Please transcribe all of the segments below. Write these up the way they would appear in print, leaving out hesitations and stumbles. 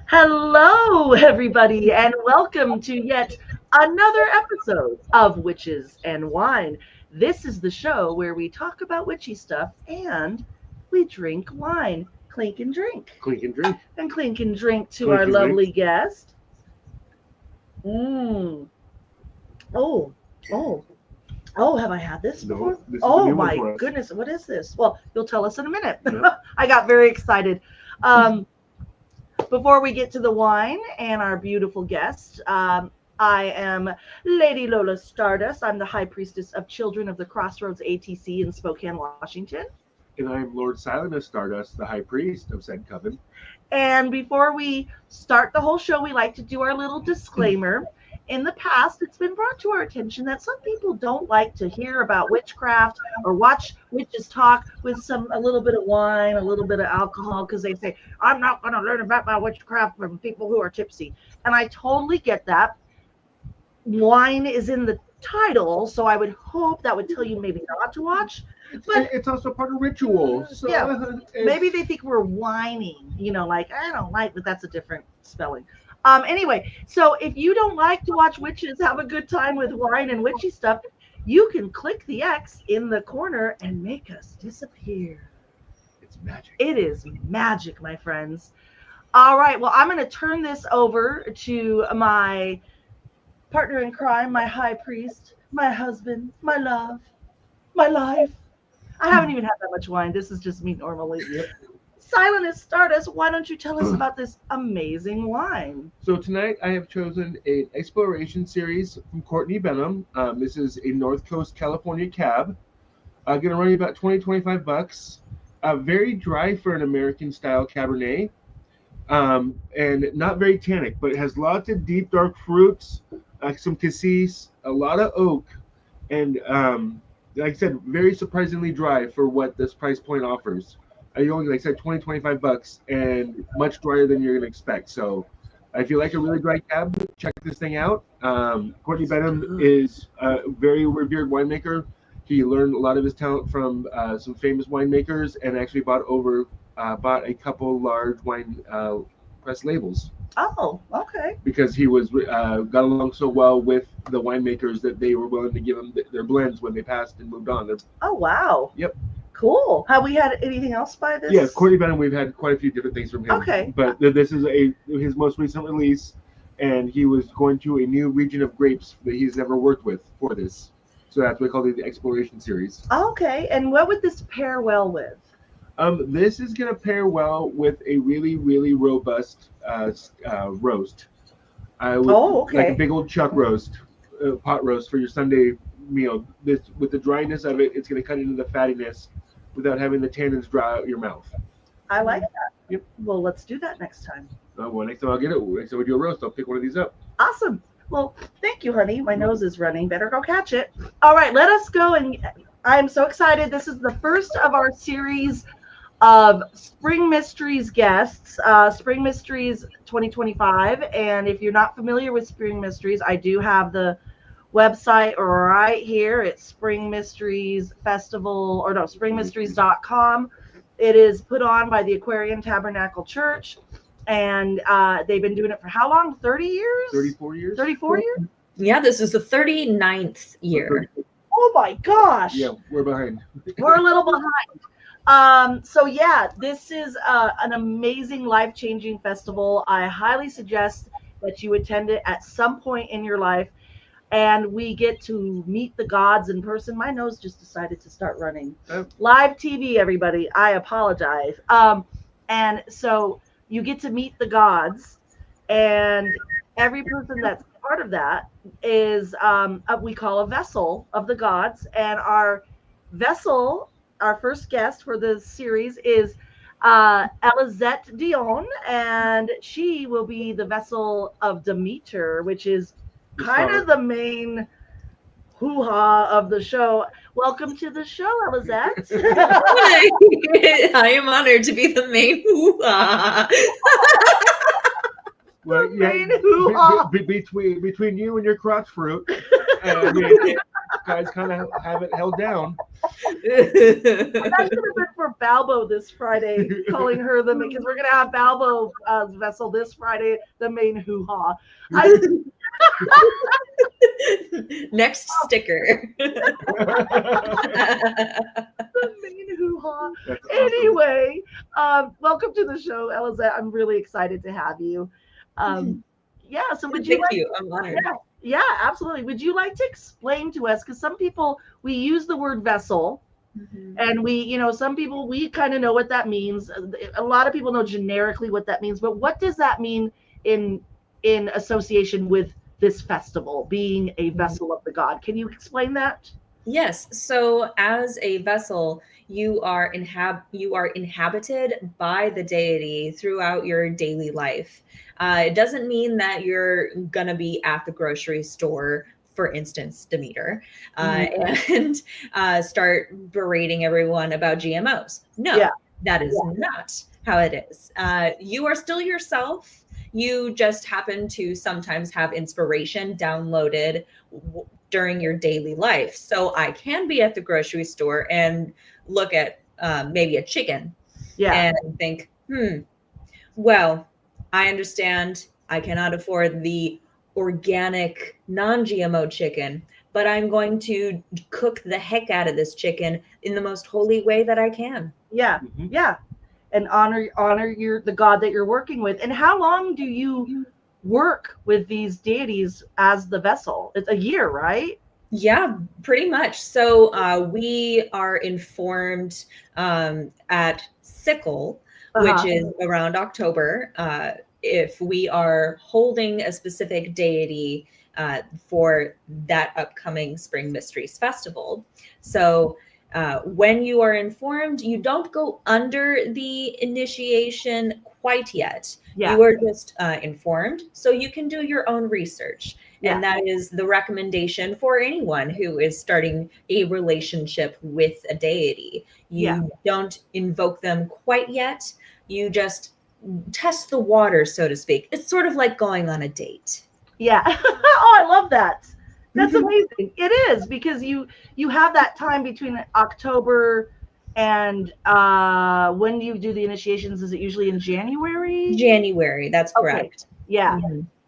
Hello, everybody, and welcome to yet another episode of Witches and Wine. This is the show where we talk about witchy stuff and we drink wine. Clink and drink. Clink and drink. And clink and drink to Clink our and lovely guest. Mmm. Oh, oh. Oh, have I had this before? No, this is Oh a new one my for us. goodness, what is this? Well, you'll tell us in a minute. Yeah. I got very excited. Before we get to the wine and our beautiful guest, I am Lady Lola Stardust. I'm the High Priestess of Children of the Crossroads ATC in Spokane, Washington. And I am Lord Silenus Stardust, the High Priest of said coven. And before we start the whole show, we like to do our little disclaimer. In the past, it's been brought to our attention that some people don't like to hear about witchcraft or watch witches talk with a little bit of wine, a little bit of alcohol, because they say, I'm not going to learn about my witchcraft from people who are tipsy. And I totally get that. Wine is in the title, so I would hope that would tell you maybe not to watch. But it's also part of ritual. So yeah, maybe they think we're whining, like I don't like, but that's a different spelling. Anyway, so if you don't like to watch witches have a good time with wine and witchy stuff, you can click the X in the corner and make us disappear. It's magic. It is magic, my friends. All right, well, I'm going to turn this over to my partner in crime, my high priest, my husband, my love, my life. I haven't even had that much wine. This is just me normally. Yep. Silenus Stardust, why don't you tell us about this amazing wine? So tonight I have chosen an exploration series from Courtney Benham. This is a North Coast California cab. Going to run you about $20-25. Very dry for an American style Cabernet. And not very tannic, but it has lots of deep dark fruits, some cassis, a lot of oak, and like I said, very surprisingly dry for what this price point offers. You only, like I said, $20-25 and much drier than you're going to expect. So if you like a really dry cab, check this thing out. Courtney Benham is a very revered winemaker. He learned a lot of his talent from some famous winemakers and actually bought a couple large wine press labels. Oh, okay. Because he was got along so well with the winemakers that they were willing to give him their blends when they passed and moved on. Oh, wow. Yep. Cool. Have we had anything else by this? Yeah, Courtney Benham, we've had quite a few different things from him. Okay. But this is his most recent release, and he was going to a new region of grapes that he's never worked with for this. So that's what we call it, the exploration series. Okay. And what would this pair well with? This is going to pair well with a really, really robust roast. Okay. Like a big old chuck roast, pot roast for your Sunday meal. This, with the dryness of it, it's going to cut into the fattiness without having the tannins dry out your mouth. I like that. Yep. Well, let's do that next time. Well, next time I'll get it. Next time we do a roast, I'll pick one of these up. Awesome. Well, thank you, honey. My nose is running. Better go catch it. All right, let us go. And I'm so excited. This is the first of our series of Spring Mysteries guests, Spring Mysteries 2025. And if you're not familiar with Spring Mysteries, I do have the website right here. It's Spring Mysteries Festival, or no, springmysteries.com. It is put on by the Aquarian Tabernacle Church. And they've been doing it for how long? 30 years? 34 years. 34 years? Yeah, this is the 39th year. Oh my gosh. Yeah, we're behind. We're a little behind. So yeah, this is an amazing, life-changing festival. I highly suggest that you attend it at some point in your life. And we get to meet the gods in person. My nose just decided to start running. Live TV, everybody. I apologize. And so you get to meet the gods, and every person that's part of that is we call a vessel of the gods. And our vessel, our first guest for the series is Elizette Dionne, and she will be the vessel of Demeter, which is kind of the main hoo-ha of the show. Welcome to the show, Elizette. I am honored to be the main hoo-ha. Well, main hoo-ha. Between you and your crotch fruit, you guys kind of have it held down. That should have been for Balbo this Friday, calling her because we're gonna have Balbo vessel this Friday, the main hoo-ha. Next sticker. The main hoo-ha. Anyway, welcome to the show, Elizette. I'm really excited to have you. Yeah, so would you Thank you. I'm honored. Yeah, absolutely. Would you like to explain to us, because some people, we use the word vessel, and some people, we kind of know what that means. A lot of people know generically what that means, but what does that mean in association with this festival, being a vessel of the god? Can you explain that? Yes. So as a vessel, you are inhabited by the deity throughout your daily life. It doesn't mean that you're going to be at the grocery store, for instance, Demeter, and start berating everyone about GMOs. No, that is not how it is. You are still yourself. You just happen to sometimes have inspiration downloaded during your daily life. So I can be at the grocery store and look at maybe a chicken and think, well, I understand I cannot afford the organic non-GMO chicken, but I'm going to cook the heck out of this chicken in the most holy way that I can. Yeah. And honor the god that you're working with. And how long do you work with these deities as the vessel? It's a year, right? Yeah, pretty much. So we are informed at Sickle, which is around October, if we are holding a specific deity for that upcoming Spring Mysteries Festival. So when you are informed, you don't go under the initiation quite yet. You are just informed, so you can do your own research. And that is the recommendation for anyone who is starting a relationship with a deity. You don't invoke them quite yet. You just test the water, so to speak. It's sort of like going on a date. Yeah. Oh, I love that. That's amazing. It is, because you have that time between October and when you do the initiations. Is it usually in January? January, that's correct. Okay. Yeah.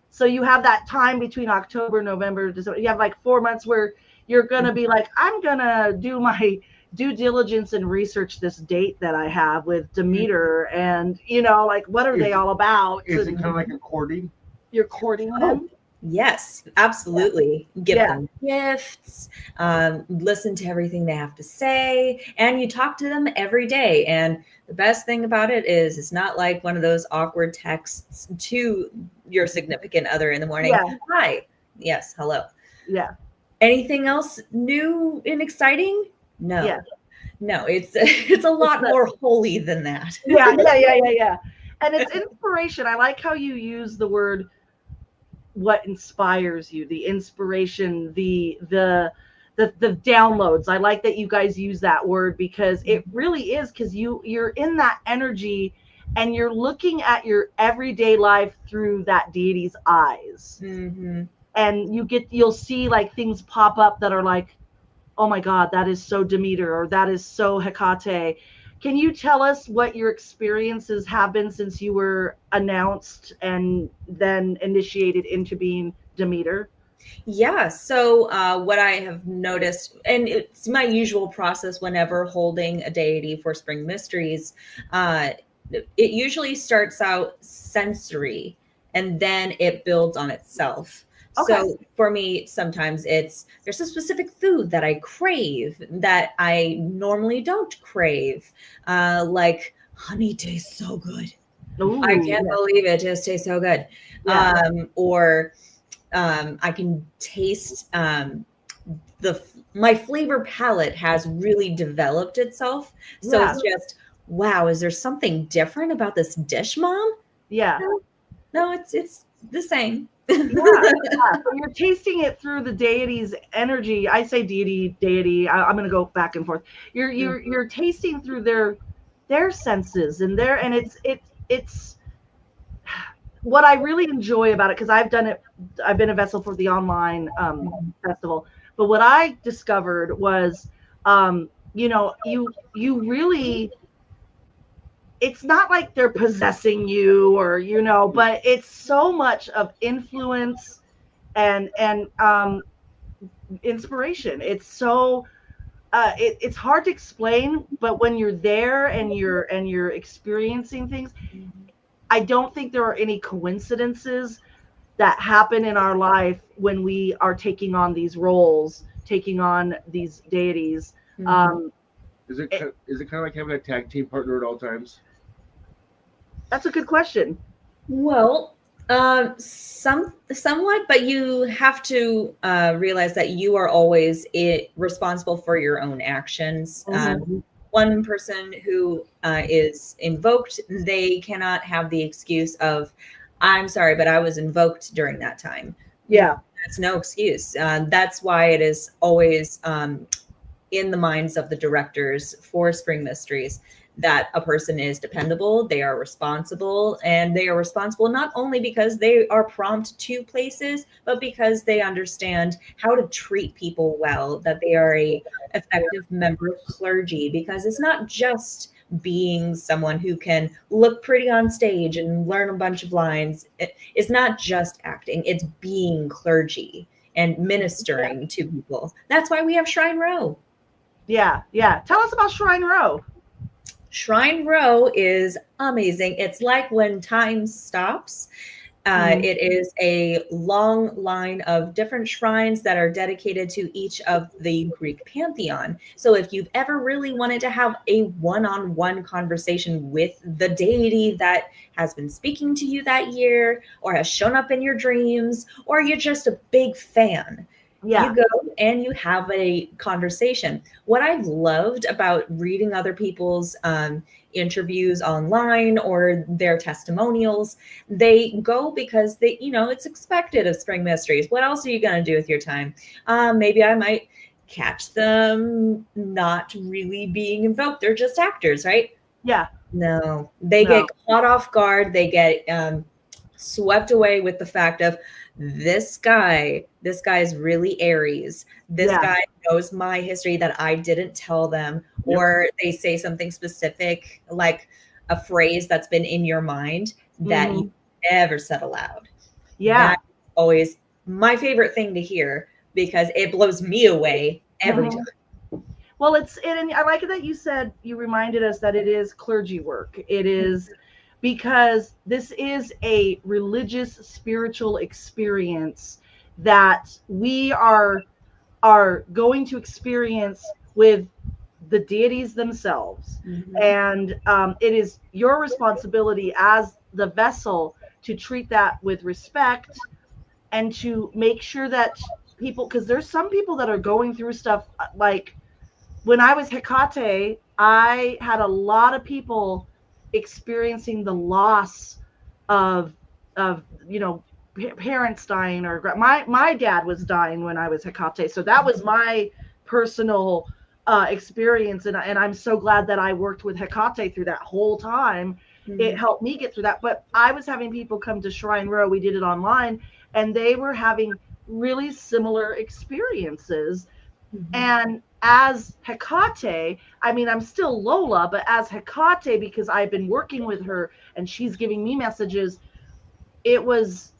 So you have that time between October, November, December. You have like 4 months where you're going to be like, I'm going to do my due diligence and research this date that I have with Demeter, and like, what are they all about? Is it kind of like a courting? You're courting them? Yes, absolutely. Give them gifts, listen to everything they have to say, and you talk to them every day. And the best thing about it is it's not like one of those awkward texts to your significant other in the morning. Hi. Yes. Hello. Yeah. Anything else new and exciting? No. No, it's a lot more holy than that. Yeah. And it's inspiration. I like how you use the word, what inspires you, the inspiration, the downloads. I like that you guys use that word, because it really is, because you're in that energy and you're looking at your everyday life through that deity's eyes. And you'll see like things pop up that are like, oh my God, that is so Demeter, or that is so Hecate. Can you tell us what your experiences have been since you were announced and then initiated into being Demeter? Yeah. So what I have noticed, and it's my usual process whenever holding a deity for Spring Mysteries, it usually starts out sensory and then it builds on itself. Okay. So for me, sometimes there's a specific food that I crave that I normally don't crave. Like honey tastes so good. Ooh, I can't believe it just tastes so good. Yeah. Or I can taste my flavor palette has really developed itself. So it's just, wow, is there something different about this dish, Mom? Yeah. No, it's the same. So you're tasting it through the deity's energy. I say deity. I'm going to go back and forth. You're tasting through their senses and it's what I really enjoy about it, because I've done it. I've been a vessel for the online festival. But what I discovered was you really, it's not like they're possessing you, or but it's so much of influence and inspiration. It's so it's hard to explain, but when you're there and you're experiencing things, I don't think there are any coincidences that happen in our life when we are taking on these roles, taking on these deities. um Is it it, is it kind of like having a tag team partner at all times? that's a good question. Well, somewhat, but you have to realize that you are always responsible for your own actions. Hmm. One person who is invoked, they cannot have the excuse of, "I'm sorry, but I was invoked during that time." Yeah. That's no excuse. That's why it is always in the minds of the directors for Spring Mysteries that a person is dependable, they are responsible, and they are responsible not only because they are prompt to places, but because they understand how to treat people well, that they are a effective member of clergy, because it's not just being someone who can look pretty on stage and learn a bunch of lines. It's not just acting, it's being clergy and Yeah. ministering to people. That's why we have Shrine Row. Yeah. Yeah. Tell us about Shrine Row. Shrine Row is amazing. It's like when time stops. Mm. It is a long line of different shrines that are dedicated to each of the Greek pantheon. So if you've ever really wanted to have a one-on-one conversation with the deity that has been speaking to you that year, or has shown up in your dreams, or you're just a big fan, you Yeah. go and you have a conversation. What I've loved about reading other people's interviews online or their testimonials, they go because it's expected of Spring Mysteries. What else are you going to do with your time? Maybe I might catch them not really being invoked. They're just actors, right? Yeah. No, they get No. caught off guard. They get swept away with the fact of, this guy is really Aries. This Yeah. guy knows my history that I didn't tell them, Yep. or they say something specific, like a phrase that's been in your mind that you Hmm. never said aloud. Yeah. That's always my favorite thing to hear, because it blows me away every Hmm. time. Well, and I like it that you said, you reminded us that it is clergy work. It is because this is a religious, spiritual experience that we are going to experience with the deities themselves. Mhm. And it is your responsibility as the vessel to treat that with respect, and to make sure that people, because there's some people that are going through stuff, like when I was Hecate, I had a lot of people experiencing the loss of of parents dying, or my dad was dying when I was Hecate. So that was my personal experience, and I'm so glad that I worked with Hecate through that whole time. It Mhm. helped me get through that. But I was having people come to Shrine Row. We did it online, and they were having really similar experiences. Mhm. And as Hecate, I mean, I'm still Lola, but as Hecate, because I've been working with her and she's giving me messages, it was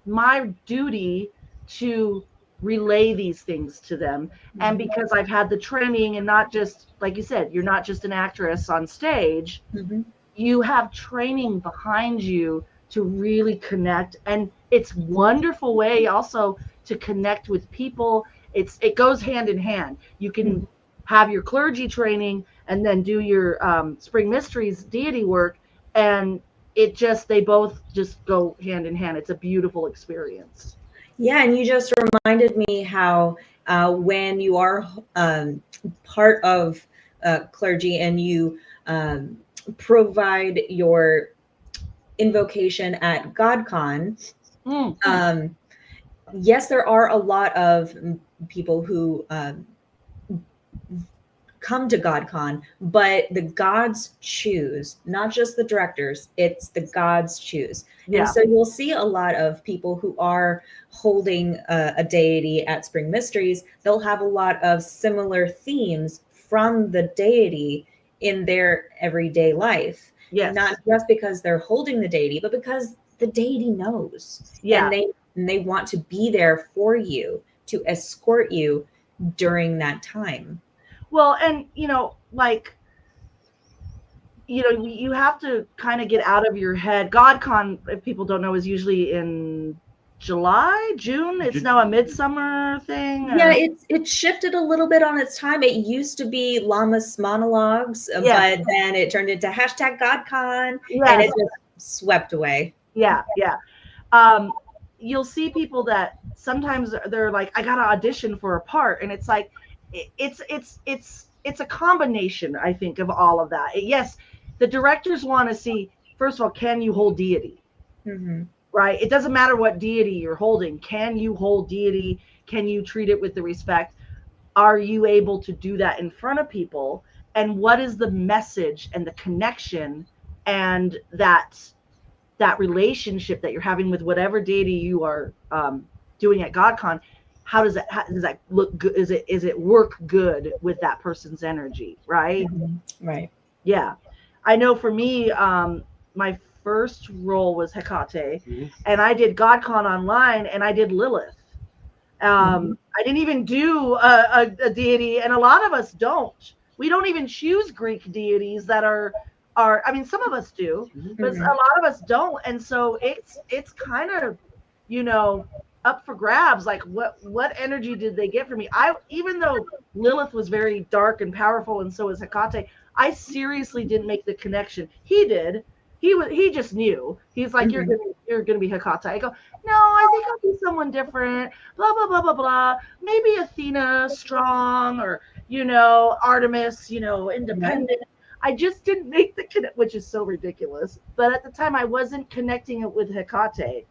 my duty to relay these things to them. And Mhm. because I've had the training, and not just, like you said, you're not just an actress on stage, Mhm. you have training behind you to really connect. And it's wonderful way also to connect with people. It goes hand in hand. You can Mhm. have your clergy training and then do your Spring Mysteries deity work, and they both just go hand in hand. It's a beautiful experience. Yeah, and you just reminded me how when you are part of clergy and you um, provide your invocation at GodCon, Mm. um, yes, there are a lot of people who come to GodCon, but the gods choose, not just the directors, it's the gods choose. And Yeah. so you'll see a lot of people who are holding a deity at Spring Mysteries, they'll have a lot of similar themes from the deity in their everyday life. Yes. Not just because they're holding the deity, but because the deity knows. Yeah. And they want to be there for you, to escort you during that time. Well, and like, you have to kind of get out of your head. GodCon, if people don't know, is usually in July, June. It's now a midsummer thing. Yeah, it shifted a little bit on its time. It used to be Llamas Monologues, Yes. but then it turned into #GodCon, Yes. and it just swept away. Yeah. You'll see people that sometimes they're like, I gotta audition for a part, and it's like, it's a combination, I think, of all of that. Yes, the directors want to see, first of all, can you hold deity? Mm-hmm. Right? It doesn't matter what deity you're holding. Can you hold deity? Can you treat it with the respect? Are you able to do that in front of people? And what is the message and the connection and that relationship that you're having with whatever deity you are doing at GodCon? How does that look good? Is it work good with that person's energy? Right. Mm-hmm. Right. Yeah. I know for me, my first role was Hecate, and I did GodCon online, and I did Lilith. I didn't even do a deity, and a lot of us don't. We don't even choose Greek deities that are. I mean, some of us do, but a lot of us don't, and so it's kind of, up for grabs. Like, what energy did they get from me? Even though Lilith was very dark and powerful, and so was Hecate, I seriously didn't make the connection. He did. He just knew. He's like, you're gonna be Hecate. I go, no, I think I'll be someone different. Blah blah blah blah blah. Maybe Athena, strong, or Artemis, independent. I just didn't make the connection, which is so ridiculous. But at the time, I wasn't connecting it with Hecate.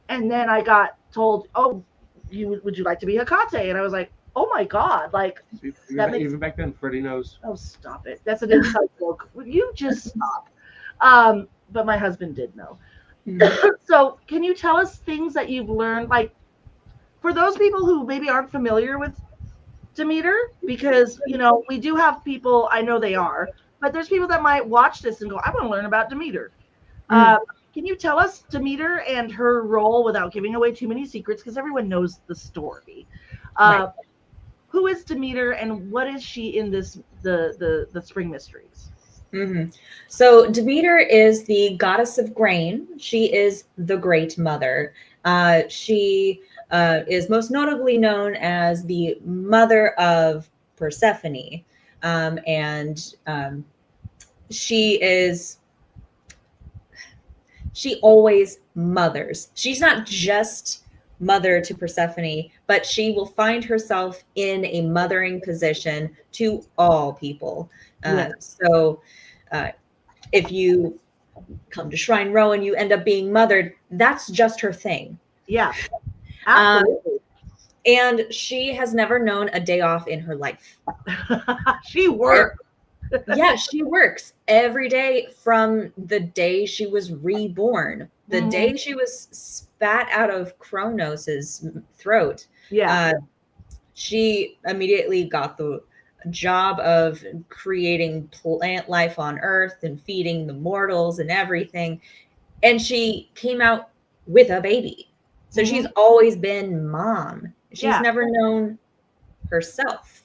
And then I got told, oh, would you like to be Hecate? And I was like, oh my God, like, even back then, Freddie knows. Oh, stop it. That's an inside joke. Will you just stop? But my husband did know. So can you tell us things that you've learned, like, for those people who maybe aren't familiar with Demeter? Because, we do have people, I know they are, but there's people that might watch this and go, I want to learn about Demeter. Can you tell us Demeter and her role without giving away too many secrets? Because everyone knows the story. Right. Who is Demeter, and what is she in the Spring Mysteries? Mm-hmm. So Demeter is the goddess of grain. She is the Great Mother. She is most notably known as the mother of Persephone. And she always mothers. She's not just mother to Persephone, but she will find herself in a mothering position to all people. So if you come to Shrine Row and you end up being mothered, that's just her thing. Yeah, absolutely. And she has never known a day off in her life. She works. Yeah, she works every day from the day she was reborn, the day she was spat out of Kronos's throat. Yeah. She immediately got the job of creating plant life on Earth and feeding the mortals and everything. And she came out with a baby. So she's always been mom. She's never known herself.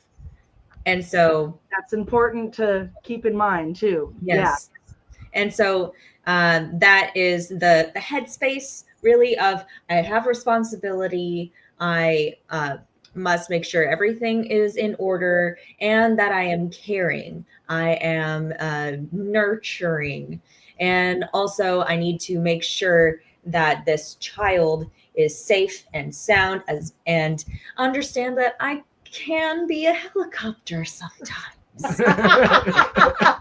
And so that's important to keep in mind too. Yes. Yeah. And so that is the headspace really of, I have responsibility. I must make sure everything is in order and that I am caring. I am nurturing. And also I need to make sure that this child is safe and sound and understand that I can be a helicopter sometimes.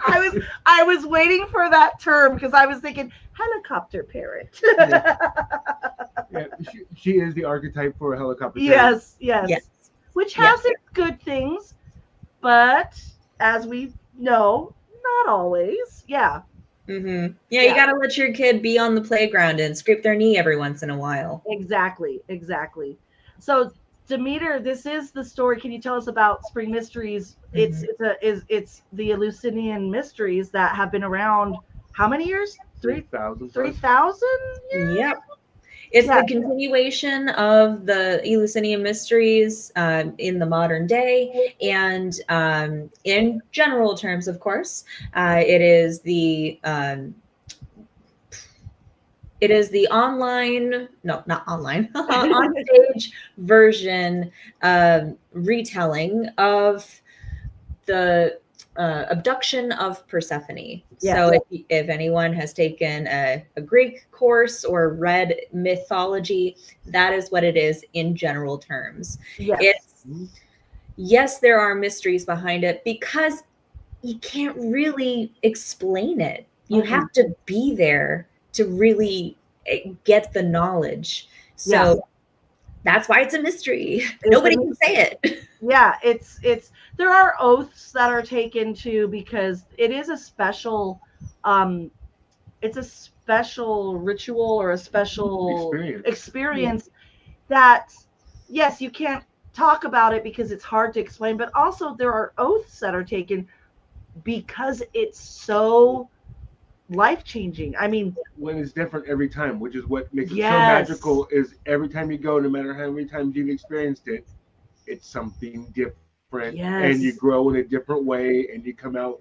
I was waiting for that term because I was thinking helicopter parent. She is the archetype for a helicopter parent. Yes. Which has its good things, but as we know, not always. Yeah. Mm-hmm. Yeah, you got to let your kid be on the playground and scrape their knee every once in a while. Exactly. So Demeter, this is the story. Can you tell us about Spring Mysteries? It's the Eleusinian mysteries that have been around how many years? 3,000. 3,000 years? Yep. It's Yeah. the continuation of the Eleusinian mysteries in the modern day, and in general terms, of course, it is the online, no, not online, on stage version retelling of the abduction of Persephone. Yes. So if anyone has taken a Greek course or read mythology, that is what it is in general terms. Yes. Yes, there are mysteries behind it because you can't really explain it. You have to be there to really get the knowledge. So that's why it's a mystery. Nobody can say it. Yeah, it's there are oaths that are taken too, because it is a special it's a special ritual or a special experience that, yes, you can't talk about it because it's hard to explain, but also there are oaths that are taken because it's so life-changing. I mean, when it's different every time, which is what makes it so magical, is every time you go, no matter how many times you've experienced it, it's something different, and you grow in a different way, and you come out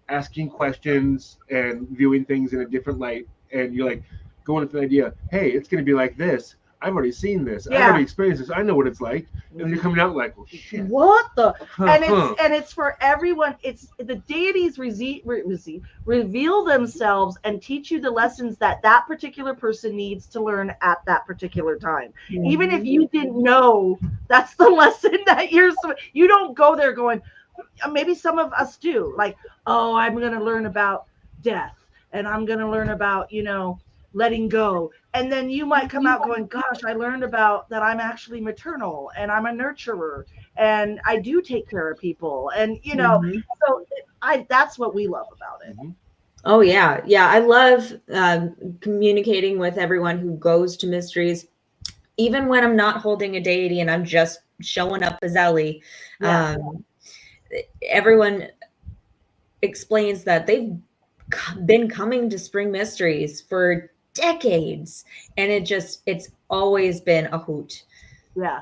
asking questions and viewing things in a different light, and you're like going with the idea, hey, it's going to be like this. I've already seen this. I've already experienced this. I know what it's like. And you're coming out like, well, shit. What the? And it's for everyone. It's the deities reveal themselves and teach you the lessons that that particular person needs to learn at that particular time. Even if you didn't know that's the lesson that you don't go there going, maybe some of us do, like, oh, I'm going to learn about death, and I'm going to learn about, letting go. And then you might come out going, gosh, I learned about that I'm actually maternal, and I'm a nurturer, and I do take care of people. And, so that's what we love about it. Oh, yeah. Yeah. I love communicating with everyone who goes to mysteries, even when I'm not holding a deity and I'm just showing up as Ellie. Everyone explains that they've been coming to Spring Mysteries for decades, and it's always been a hoot. Yeah.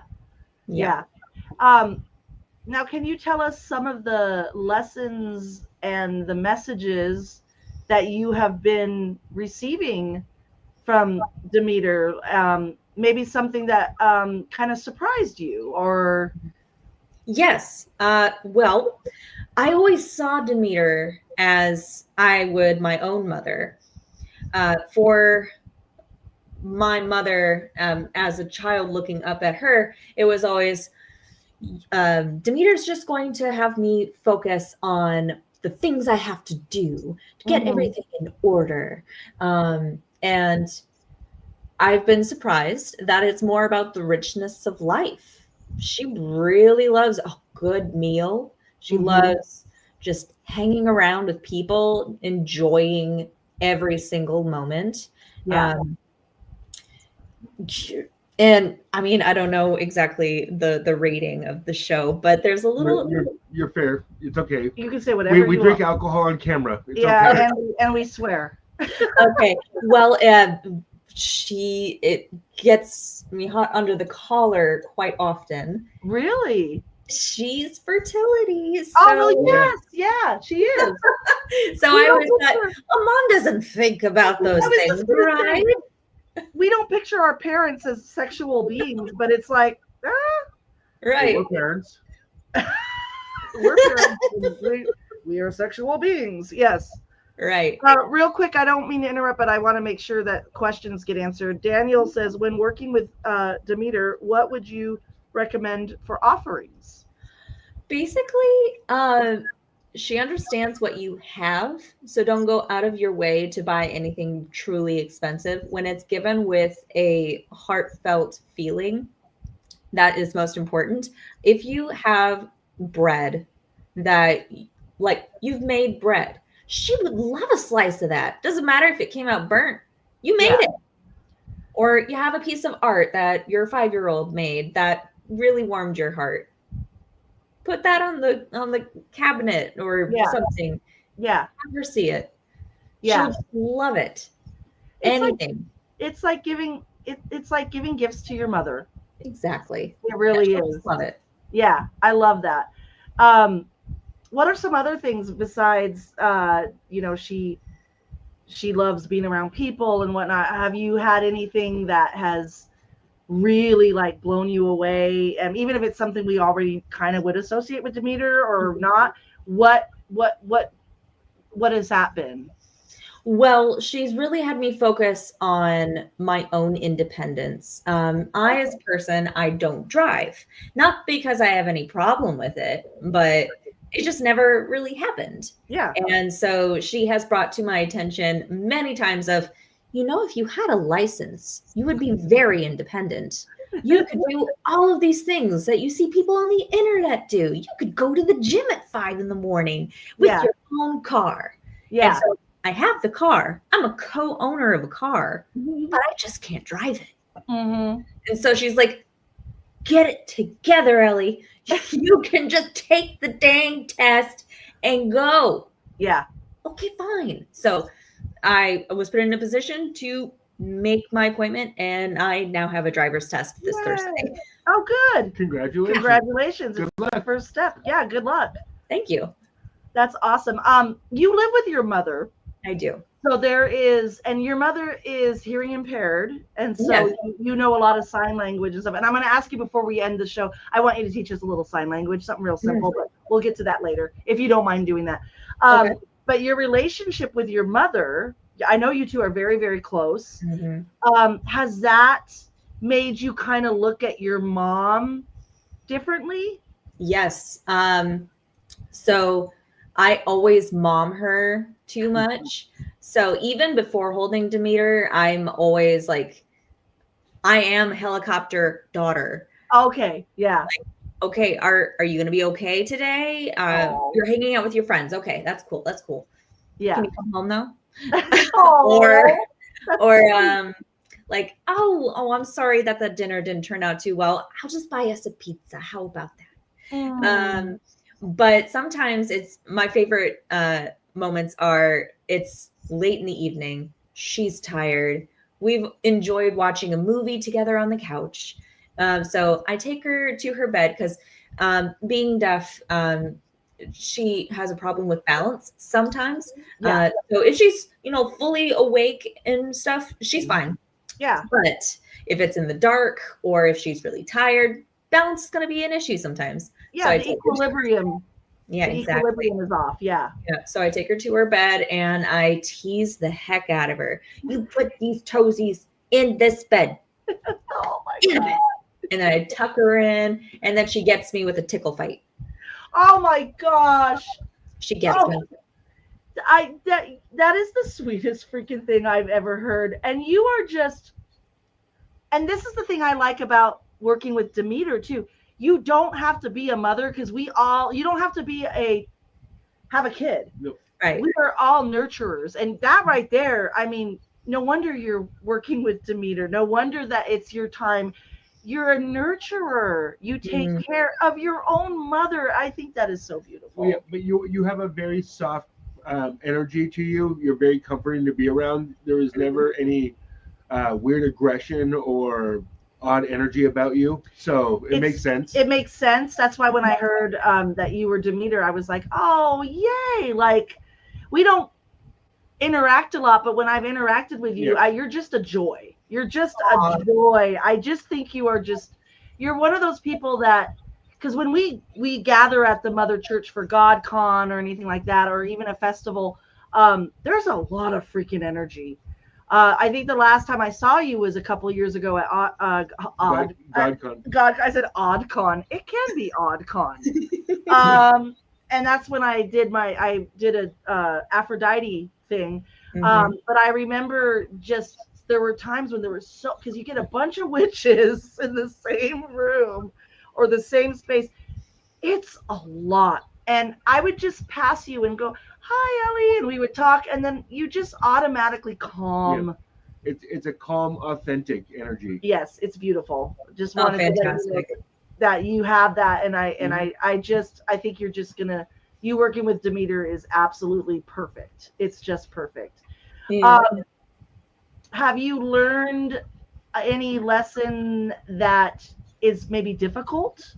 Now, can you tell us some of the lessons and the messages that you have been receiving from Demeter? Maybe something that kind of surprised you, or? Yes. Well, I always saw Demeter as I would my own mother. For my mother, as a child looking up at her, it was always, Demeter's just going to have me focus on the things I have to do to get everything in order. And I've been surprised that it's more about the richness of life. She really loves a good meal. She loves just hanging around with people, enjoying every single moment. And I mean, I don't know exactly the rating of the show, but there's a little. You're fair. It's okay. You can say whatever we you drink want. alcohol on camera. It's okay. and we swear. Okay. Well, it gets me hot under the collar quite often. Really? She's fertility. So. Oh, well, yes, she is. So I always thought, mom doesn't think about those things, right? We don't picture our parents as sexual beings, but it's like, right. We're parents. We're parents. We are sexual beings. Yes. Right. Real quick, I don't mean to interrupt, but I want to make sure that questions get answered. Daniel says, when working with Demeter, what would you recommend for offerings? Basically, she understands what you have, so don't go out of your way to buy anything truly expensive. When it's given with a heartfelt feeling, that is most important. If you have bread that, like, you've made bread, she would love a slice of that. Doesn't matter if it came out burnt. You made it. Or you have a piece of art that your 5-year-old made that really warmed your heart, put that on the cabinet or something. Yeah. Have her see it. Yeah. She'll just love it. It's Anything. It's like giving gifts to your mother. Exactly. It really she'll is. just love it. Yeah, I love that. What are some other things besides she loves being around people and whatnot? Have you had anything that has really like blown you away? And even if it's something we already kind of would associate with Demeter or not, what has that been? Well, she's really had me focus on my own independence. I, as a person, I don't drive, not because I have any problem with it, but it just never really happened. Yeah. And so she has brought to my attention many times of, if you had a license, you would be very independent. You could do all of these things that you see people on the internet do. You could go to the gym at 5 a.m. with your own car. Yeah. And so I have the car. I'm a co-owner of a car, but I just can't drive it. Mm-hmm. And so she's like, get it together, Ellie. You can just take the dang test and go. Yeah. Okay, fine. So I was put in a position to make my appointment, and I now have a driver's test this Thursday. Oh, good. Congratulations. Good luck. First step. Yeah, good luck. Thank you. That's awesome. You live with your mother. I do. So and your mother is hearing impaired, and so you know a lot of sign language and stuff. And I'm going to ask you before we end the show, I want you to teach us a little sign language, something real simple, but we'll get to that later if you don't mind doing that. Okay. But your relationship with your mother, I know you two are very, very close. Mm-hmm. Has that made you kind of look at your mom differently? Yes. So I always mom her too much. So even before holding Demeter, I'm always like, I am helicopter daughter. Okay. Yeah. Like, okay. Are you going to be okay today? You're hanging out with your friends. Okay. That's cool. That's cool. Yeah. Can you come home though? or like, oh, I'm sorry that the dinner didn't turn out too well. I'll just buy us a pizza. How about that? But sometimes it's my favorite moments are it's late in the evening. She's tired. We've enjoyed watching a movie together on the couch. So I take her to her bed because being deaf, she has a problem with balance sometimes. So if she's, fully awake and stuff, she's fine. Yeah. But if it's in the dark or if she's really tired, balance is going to be an issue sometimes. Yeah, so the equilibrium. Yeah, the exactly. equilibrium is off. Yeah. So I take her to her bed and I tease the heck out of her. You put these toesies in this bed. Oh my God. And then I tuck her in, and then she gets me with a tickle fight. Oh my gosh. She gets me. That is the sweetest freaking thing I've ever heard. And you are just, and this is the thing I like about working with Demeter too. You don't have to be a mother because you don't have to have a kid. No. Right. We are all nurturers. And that right there, I mean, no wonder you're working with Demeter. No wonder that it's your time. You're a nurturer. You take care of your own mother. I think that is so beautiful. Well, yeah, but you have a very soft energy to you. You're very comforting to be around. There is never any weird aggression or odd energy about you. So it makes sense. It makes sense. That's why when I heard that you were Demeter, I was like, oh, yay. Like, we don't interact a lot, but when I've interacted with you, you're just a joy. You're just a joy. I just think you're one of those people that, because when we gather at the Mother Church for GodCon or anything like that, or even a festival, there's a lot of freaking energy. I think the last time I saw you was a couple of years ago at GodCon. I said OddCon. It can be OddCon. And that's when I did a Aphrodite thing. But I remember there were times when there were because you get a bunch of witches in the same room or the same space. It's a lot. And I would just pass you and go, hi, Ellie. And we would talk. And then you just automatically calm. Yeah. It's a calm, authentic energy. Yes, it's beautiful. Just wanted fantastic. that you have that, and I think you're just gonna, you working with Demeter is absolutely perfect. It's just perfect. Yeah. Um, have you learned any lesson that is maybe difficult,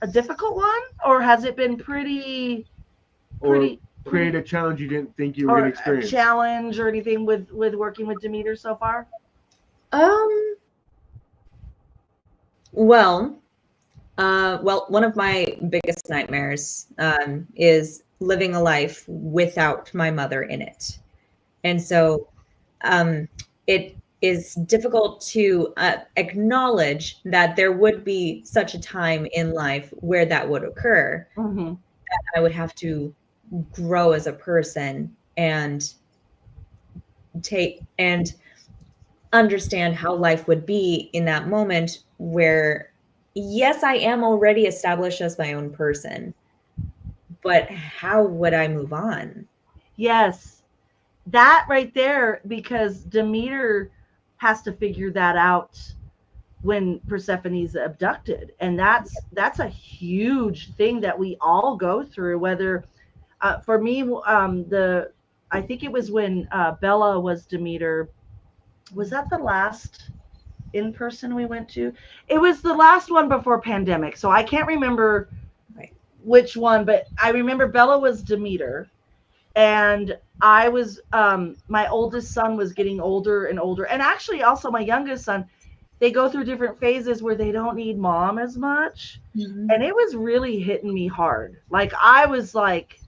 a difficult one, or has it been Or pretty create pretty a challenge you didn't think you were or going to a experience. challenge or anything with working with Demeter so far? Um, well, well, one of my biggest nightmares is living a life without my mother in it. And so it is difficult to acknowledge that there would be such a time in life where that would occur. Mm-hmm. I would have to grow as a person and take and understand how life would be in that moment where, yes, I am already established as my own person, but how would I move on? Yes, that right there, because Demeter has to figure that out when Persephone's abducted, and that's a huge thing that we all go through. Whether for me, the I think it was when Bella was Demeter. Was that the last in person we went to? It was the last one before pandemic, so I can't remember Right. which one, but I remember Bella was Demeter, and I was my oldest son was getting older and older, and actually also my youngest son. They go through different phases where they don't need mom as much, Mm-hmm. and it was really hitting me hard. Like I was like,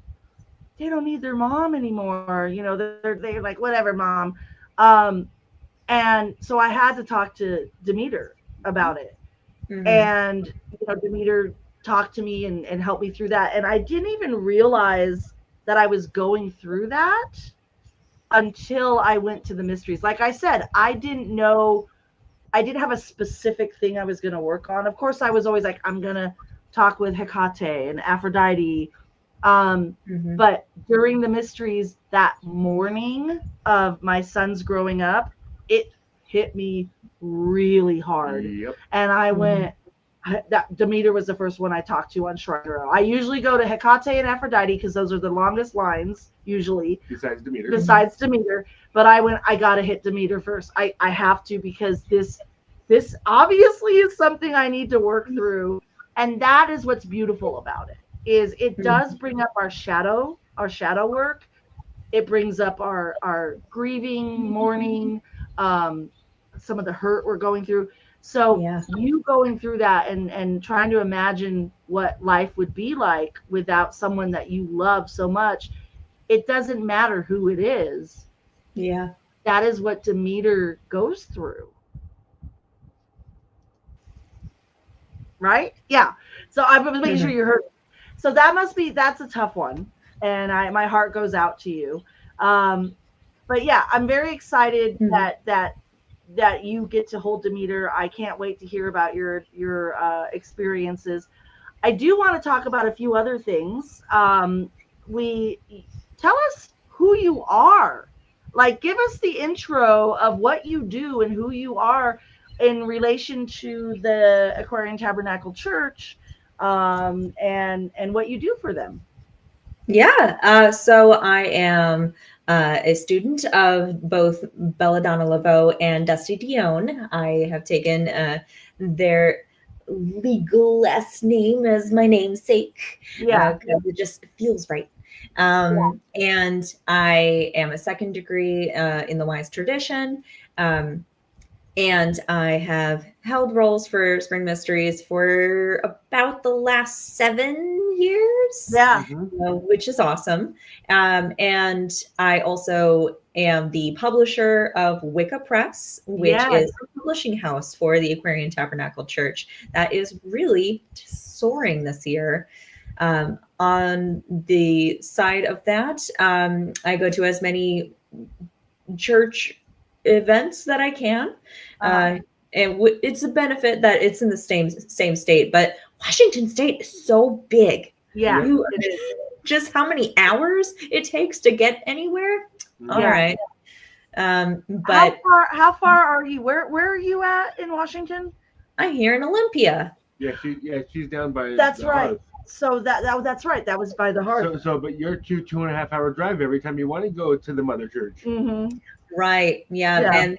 they don't need their mom anymore. You know, they're like, whatever, mom. Um, and so I had to talk to Demeter about it, Mm-hmm. and Demeter talked to me and helped me through that, and I didn't even realize that I was going through that until I went to the mysteries. Like I said, I didn't know, I didn't have a specific thing I was going to work on. Of course, I was always like, I'm going to talk with Hecate and Aphrodite. Mm-hmm. But during the mysteries that morning of my son's growing up, it hit me really hard. Yep. And I Mm-hmm. went, that Demeter was the first one I talked to on Shrine Row. I usually go to Hecate and Aphrodite because those are the longest lines usually Besides Demeter. besides Demeter. But I gotta hit Demeter first. I have to, because this obviously is something I need to work through. And that is what's beautiful about it, is it does bring up our shadow work. It brings up our grieving, mourning, um, some of the hurt we're going through. So Yeah. you going through that and trying to imagine what life would be like without someone that you love so much, it doesn't matter who it is. Yeah. That is what Demeter goes through. Right? Yeah. So I was making sure Mm-hmm. you heard. So that's a tough one. And my heart goes out to you. Um, but yeah, I'm very excited Mm-hmm. that you get to hold Demeter. I can't wait to hear about your experiences. I do want to talk about a few other things. We Tell us who you are. Like, give us the intro of what you do and who you are in relation to the Aquarian Tabernacle Church, and what you do for them. Yeah. So I am a student of both Belladonna Laveau and Dusty Dionne. I have taken their legal last name as my namesake Yeah. because it just feels right. And I am a second degree in the Wise tradition. Um, and I have held roles for Spring Mysteries for about the last 7 years, Yeah. Mm-hmm. which is awesome. And I also am the publisher of Wicca Press, which Yes. is a publishing house for the Aquarian Tabernacle Church that is really soaring this year. On the side of that, I go to as many church events that I can. Uh-huh. And it's a benefit that it's in the same state, but Washington State is so big. Yeah. Yep. You It is. just how many hours it takes to get anywhere. All Yeah. right. But How far are you? Where are you at in Washington? I'm here in Olympia. She's down by. That's the right. hearth. So that's right. That was by the hearth. But you're 2.5 hour drive every time you want to go to the mother church. Mm-hmm. Right. Yeah. Yeah. And,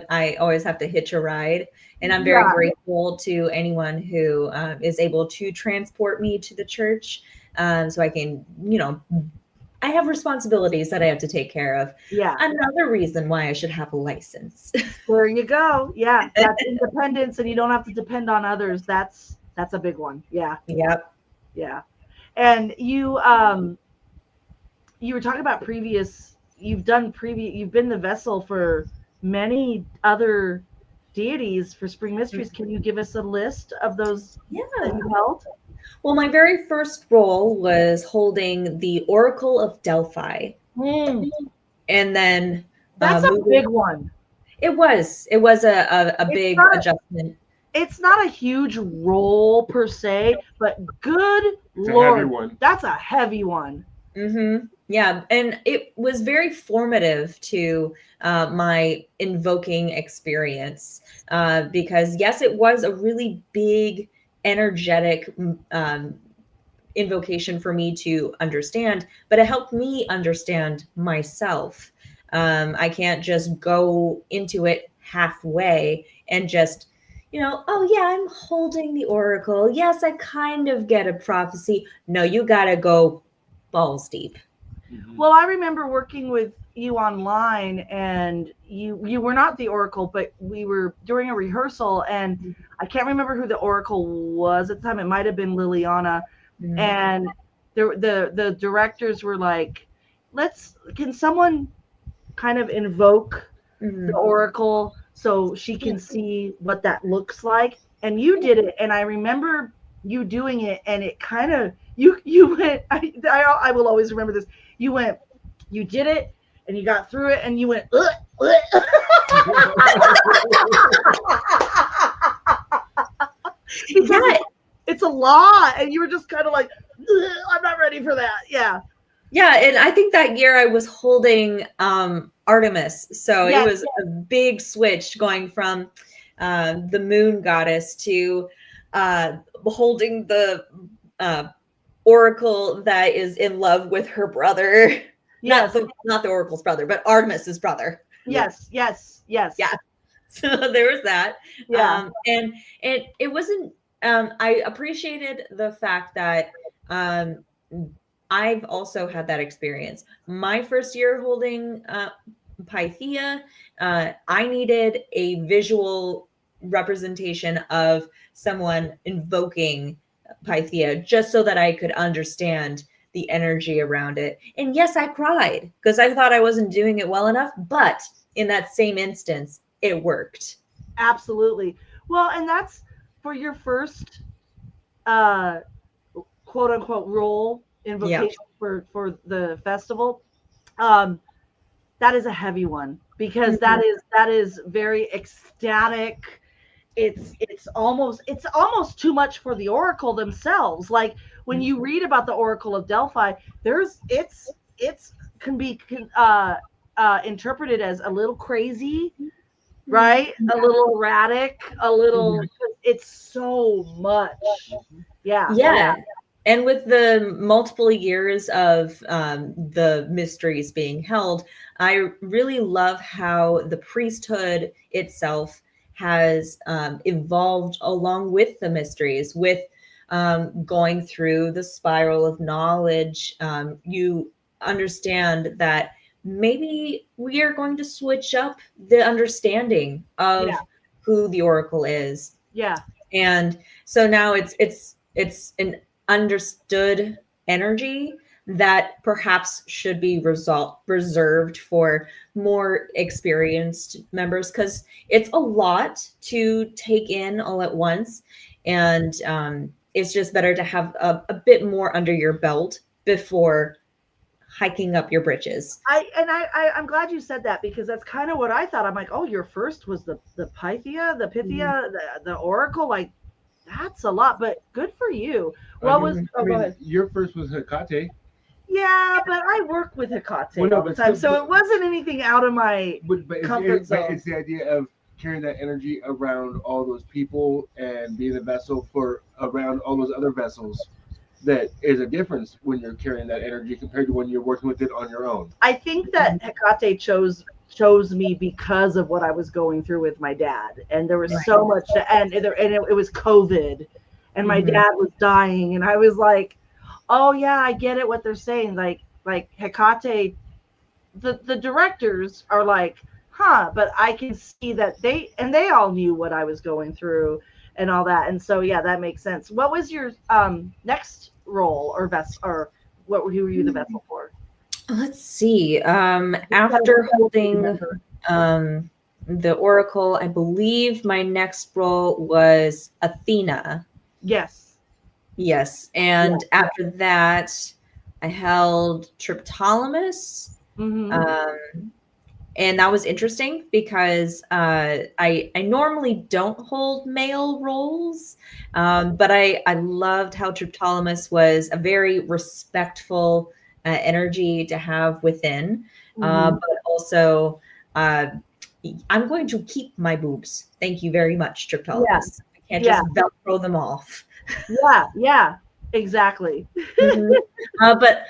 I always have to hitch a ride. And I'm very grateful to anyone who is able to transport me to the church, so I can, I have responsibilities that I have to take care of. Yeah. Another reason why I should have a license. There you go. Yeah. That's independence, and you don't have to depend on others. That's a big one. Yeah. Yep. Yeah. And you were talking about you've been the vessel for many other deities for Spring Mysteries. Can you give us a list of those that you held? Well, my very first role was holding the Oracle of Delphi. Mm. And then that's a big one. It was a big adjustment. It's not a huge role per se, but good Lord, that's a heavy one. Mm-hmm. Yeah, and it was very formative to my invoking experience, because yes, it was a really big, energetic invocation for me to understand, but it helped me understand myself. I can't just go into it halfway and just, oh yeah, I'm holding the oracle. Yes, I kind of get a prophecy. No, you gotta go balls deep. Well, I remember working with you online, and you were not the oracle, but we were doing a rehearsal, and I can't remember who the oracle was at the time. It might have been Liliana. Mm-hmm. And the directors were like, can someone kind of invoke the oracle so she can see what that looks like? And you did it, and I remember you doing it, and it kind of you went. I will always remember this. You did it, and you got through it, and you went. Yeah. It's a lot, and you were just kind of like, I'm not ready for that. Yeah. Yeah, and I think that year I was holding Artemis, so it was a big switch going from the moon goddess to holding the oracle that is in love with her brother. Yes. Not the oracle's brother, but Artemis's brother. Yes. Yeah. So there was that. Yeah. And it wasn't. I appreciated the fact that I've also had that experience. My first year holding Pythia, I needed a visual representation of someone invoking Pythia just so that I could understand the energy around it. And yes, I cried because I thought I wasn't doing it well enough, but in that same instance, it worked. Absolutely. Well, and that's for your first quote unquote role invocation for the festival. That is a heavy one because that is very ecstatic. It's almost too much for the oracle themselves. Like when you read about the Oracle of Delphi, it's can be interpreted as a little crazy, right? A little erratic, a little. It's so much. Yeah. And with the multiple years of the mysteries being held, I really love how the priesthood itself has evolved along with the mysteries, with going through the spiral of knowledge. You understand that maybe we are going to switch up the understanding of who the oracle is. Yeah. And so now it's an understood energy that perhaps should be reserved for more experienced members, because it's a lot to take in all at once, and it's just better to have a bit more under your belt before hiking up your britches. I'm glad you said that, because that's kind of what I thought. I'm like, oh, your first was the Pythia, the oracle, like that's a lot, but good for you. Go ahead. Your first was Hecate. Yeah, but I work with Hecate all the time, so it wasn't anything out of my comfort zone. It's the idea of carrying that energy around all those people and being a vessel for around all those other vessels, that is a difference when you're carrying that energy compared to when you're working with it on your own. I think that Hecate chose me because of what I was going through with my dad, and there was so much and it was COVID, and my dad was dying, and I was like, oh yeah, I get it what they're saying, like Hecate, the directors are like, huh, but I can see that they all knew what I was going through and all that, and so yeah, that makes sense. What was your next role or vessel, or who were you the vessel for? Let's see. After holding the Oracle, I believe my next role was Athena. Yes. Yes. And after that, I held Triptolemus. And that was interesting because I normally don't hold male roles, but I loved how Triptolemus was a very respectful energy to have within, but also I'm going to keep my boobs. Thank you very much, Triptolemus. I can't just Velcro them off. Yeah, exactly. But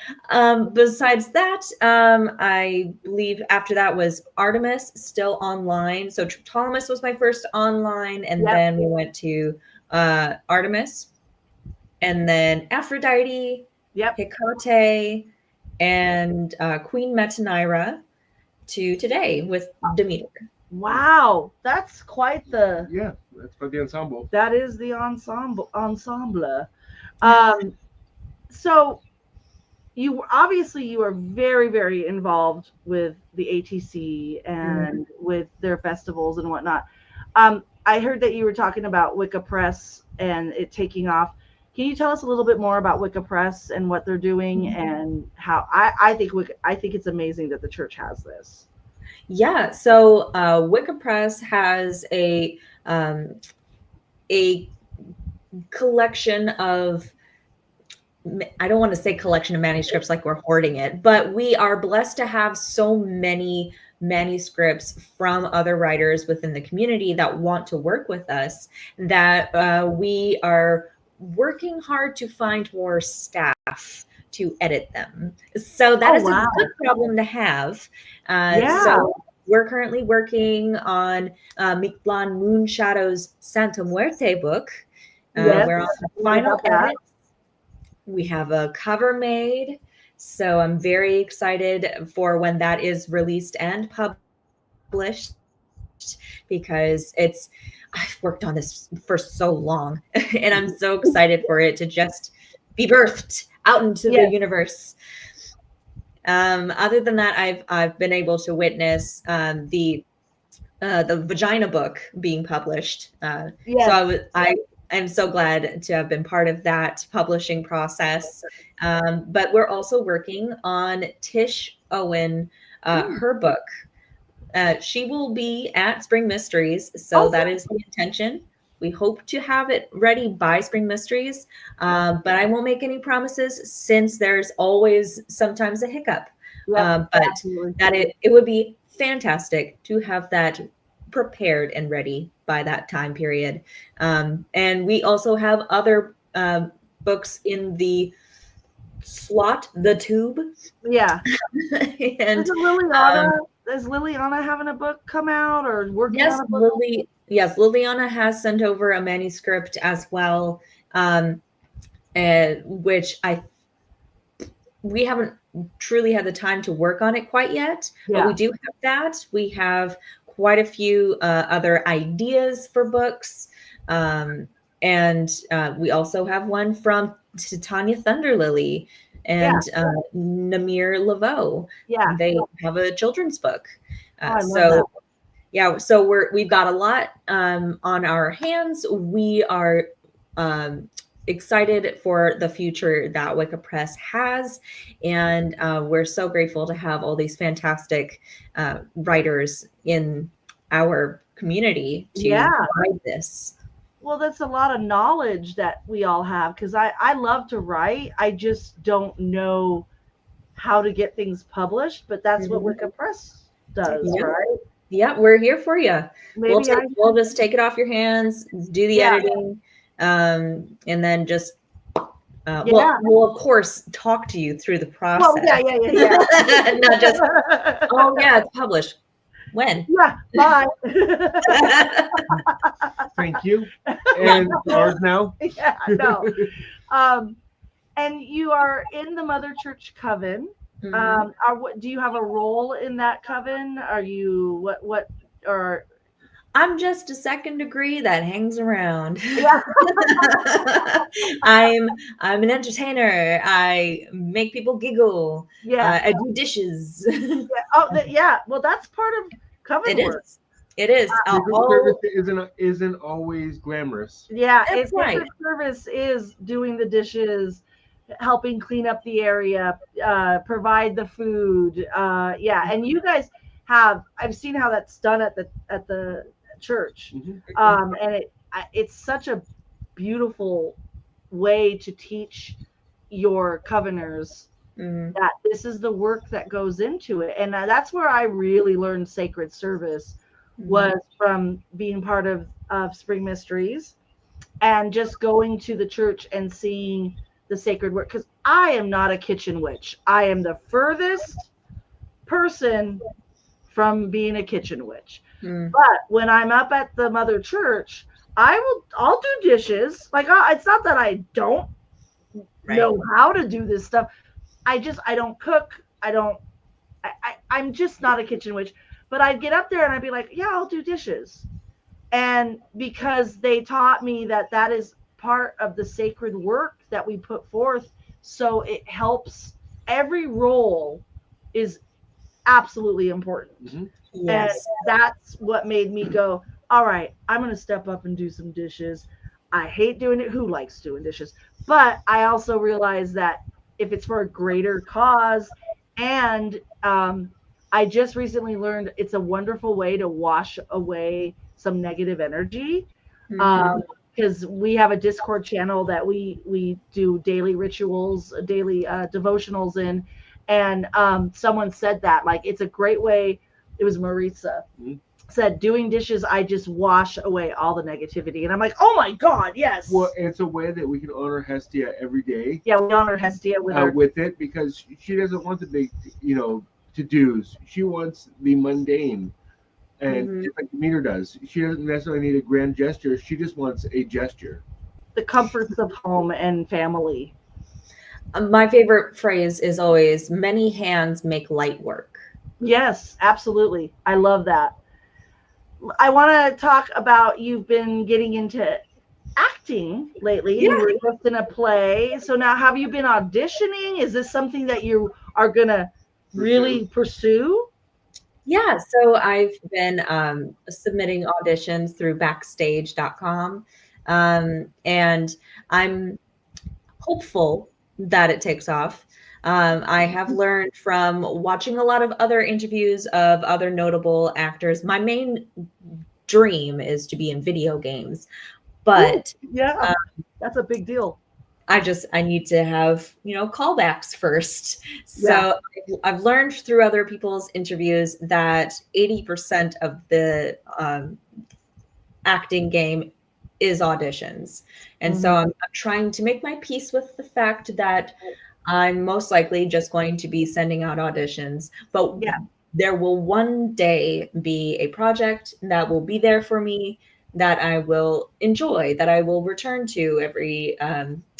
besides that, I believe after that was Artemis, still online. So Triptolemus was my first online, and then we went to Artemis, and then Aphrodite, Hecate, and Queen Metanira to today with Demeter. Wow, that's quite the that's quite the ensemble. That is the ensemble. So you are very, very involved with the ATC and with their festivals and whatnot. I heard that you were talking about Wicca Press and it taking off. Can you tell us a little bit more about Wicca Press and what they're doing and how I think it's amazing that the church has this. Yeah, so Wicca Press has a collection of, I don't want to say collection of manuscripts like we're hoarding it, but we are blessed to have so many manuscripts from other writers within the community that want to work with us that we are working hard to find more staff to edit them. So that is a good problem to have. So we're currently working on Mictlan Moonshadow's Santa Muerte book. We're on the final edit. We have a cover made, so I'm very excited for when that is released and published, because I've worked on this for so long and I'm so excited for it to just be birthed out into the universe. Other than that, I've been able to witness the vagina book being published. So I'm so glad to have been part of that publishing process. But we're also working on Tish Owen, her book. She will be at Spring Mysteries, so that is the intention. We hope to have it ready by Spring Mysteries, but I won't make any promises since there's always sometimes a hiccup. But that it would be fantastic to have that prepared and ready by that time period. And we also have other books in the slot, the tube. Yeah. And is Liliana having a book come out or working on a book? Liliana has sent over a manuscript as well, which we haven't truly had the time to work on it quite yet, but we do have that. We have quite a few other ideas for books. And we also have one from Titania Thunderlily and Namir Laveau. They have a children's book. So we've got a lot on our hands. We are excited for the future that Wicca Press has, and we're so grateful to have all these fantastic writers in our community to provide this. Well, that's a lot of knowledge that we all have, because I love to write. I just don't know how to get things published, but that's what Wicca Press does, right? Yeah, we're here for you. Maybe We'll just take it off your hands, do the Yeah. editing, and then just Yeah. we'll of course talk to you through the process. Well, yeah. Not just, oh yeah, it's published. When? Yeah, bye. Thank you. And ours now. Yeah, no. And you are in the Mother Church Coven. Do you have a role in that coven? Are you what or I'm just a second degree that hangs around. Yeah. I'm an entertainer. I make people giggle. Yeah. I do dishes. Yeah. Oh, yeah. Well, that's part of coven work. It is. Service isn't always glamorous. Yeah, That's right. Service is doing the dishes, helping clean up the area, provide the food. Yeah, and you guys I've seen how that's done at the church, and it's such a beautiful way to teach your coveners that this is the work that goes into it, and that's where I really learned sacred service was from being part of Spring Mysteries and just going to the church and seeing the sacred work, because I am not a kitchen witch. I am the furthest person from being a kitchen witch. But when I'm up at the Mother Church, I'll do dishes. Like, it's not that I don't know how to do this stuff. I don't cook. I'm just not a kitchen witch. But I'd get up there and I'd be like, yeah, I'll do dishes. And because they taught me that is part of the sacred work that we put forth, so it helps. Every role is absolutely important. Yes. And that's what made me go, all right, I'm going to step up and do some dishes. I hate doing it. Who likes doing dishes? But I also realize that if it's for a greater cause, and I just recently learned it's a wonderful way to wash away some negative energy. Because we have a Discord channel that we do daily rituals, daily devotionals in. And someone said that, like, it's a great way. It was Maritza said, doing dishes, I just wash away all the negativity. And I'm like, oh my God, yes. Well, it's a way that we can honor Hestia every day. Yeah, we honor Hestia with it, because she doesn't want the big, to-dos. She wants the mundane. And just like Demeter does, she doesn't necessarily need a grand gesture. She just wants a gesture. The comforts of home and family. My favorite phrase is always, many hands make light work. Yes, absolutely. I love that. I want to talk about, you've been getting into acting lately. Yeah. You were just in a play. So now, have you been auditioning? Is this something that you are going to really pursue? Yeah, so I've been submitting auditions through backstage.com, and I'm hopeful that it takes off. I have learned from watching a lot of other interviews of other notable actors. My main dream is to be in video games, but that's a big deal. I need to have, callbacks first. So I've learned through other people's interviews that 80% of the acting game is auditions. And so I'm trying to make my peace with the fact that I'm most likely just going to be sending out auditions, but there will one day be a project that will be there for me, that I will enjoy, that I will return to every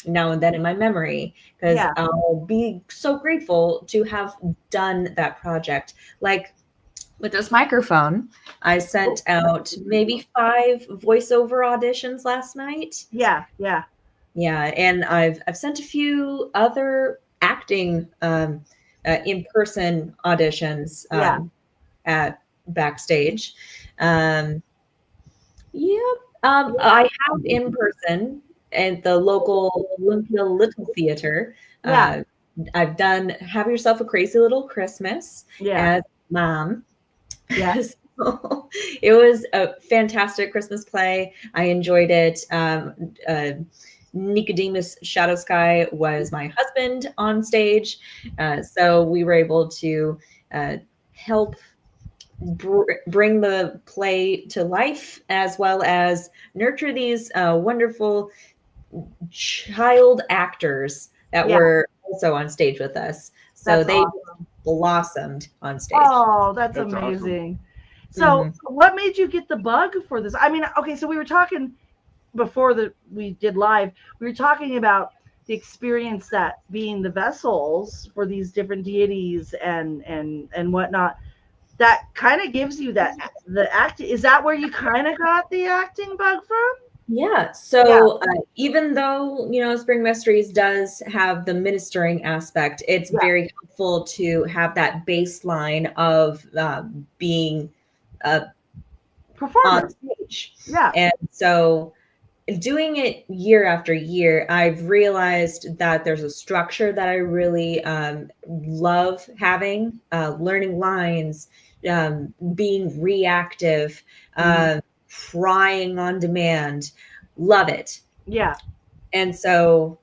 now and then in my memory, because I'll be so grateful to have done that project. Like with this microphone, I sent out maybe 5 voiceover auditions last night. Yeah. And I've sent a few other acting in-person auditions at Backstage. I have in person at the local Olympia Little Theater. I've done Have Yourself a Crazy Little Christmas as Mom. Yes. So it was a fantastic Christmas play. I enjoyed it. Nicodemus Shadow Sky was my husband on stage. So we were able to help bring the play to life, as well as nurture these wonderful child actors that were also on stage with us. So That's they awesome. blossomed on stage. Oh, that's That's awesome. amazing. So, what made you get the bug for this? I mean, okay, so we were talking before we did live. We were talking about the experience that being the vessels for these different deities and whatnot. That kind of gives you the act. Is that where you kind of got the acting bug from? Yeah. So even though, Spring Mysteries does have the ministering aspect, it's very helpful to have that baseline of being Performer on stage. Yeah. And so doing it year after year, I've realized that there's a structure that I really love having, learning lines, being reactive, crying on demand. Love it. Yeah. And so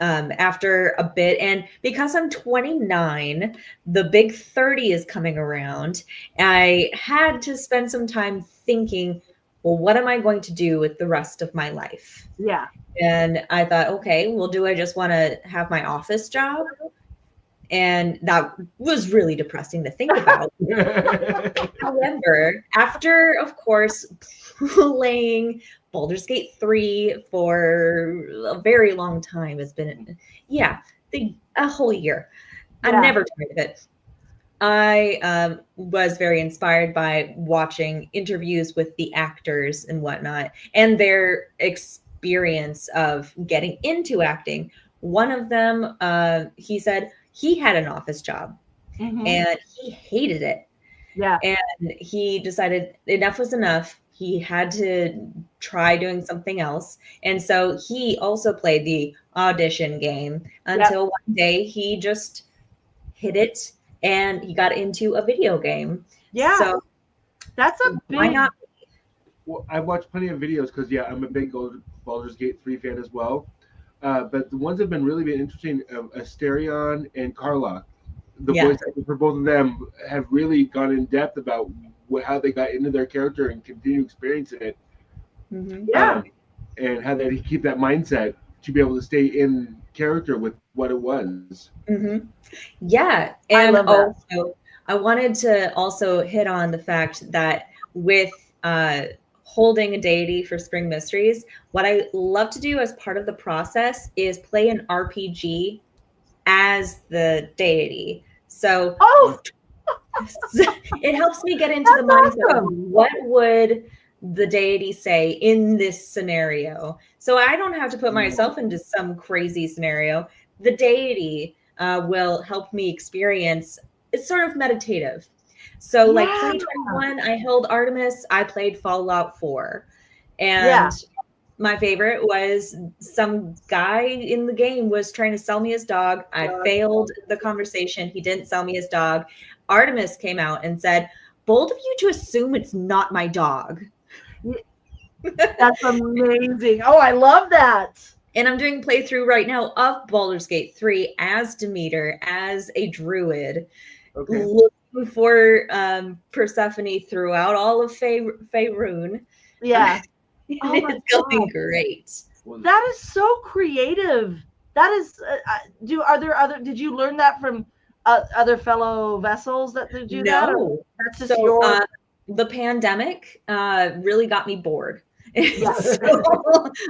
after a bit, and because I'm 29, the big 30 is coming around. I had to spend some time thinking, well, what am I going to do with the rest of my life? Yeah. And I thought, okay, well, do I just want to have my office job? And that was really depressing to think about. However, after, of course, playing Baldur's Gate 3 for a very long time, it's been, a whole year. I'm never tired of it. I was very inspired by watching interviews with the actors and whatnot, and their experience of getting into acting. One of them, he said he had an office job and he hated it. Yeah. And he decided enough was enough. He had to try doing something else. And so he also played the audition game until one day he just hit it and he got into a video game. Yeah. So that's a big. Why not? Well, I've watched plenty of videos because I'm a big Baldur's Gate 3 fan as well. But the ones that have been interesting, Asterion and Karlach, the voice actors for both of them have really gone in depth about how they got into their character and continue experiencing it. And how they keep that mindset to be able to stay in character with what it was. Yeah. And also, I wanted to also hit on the fact that with holding a deity for Spring Mysteries, what I love to do as part of the process is play an RPG as the deity. So it helps me get into the mindset of what would the deity say in this scenario. So I don't have to put myself into some crazy scenario. The deity will help me experience. It's sort of meditative. So like 2021, I held Artemis. I played Fallout 4. And my favorite was some guy in the game was trying to sell me his dog. I failed the conversation. He didn't sell me his dog. Artemis came out and said, bold of you to assume it's not my dog. That's amazing. Oh, I love that. And I'm doing playthrough right now of Baldur's Gate 3 as Demeter, as a druid, looking for Persephone throughout all of Faerun. Yeah. It's going great. That is so creative. That is, did you learn that from other fellow vessels that do that? No. That's just your... the pandemic really got me bored. So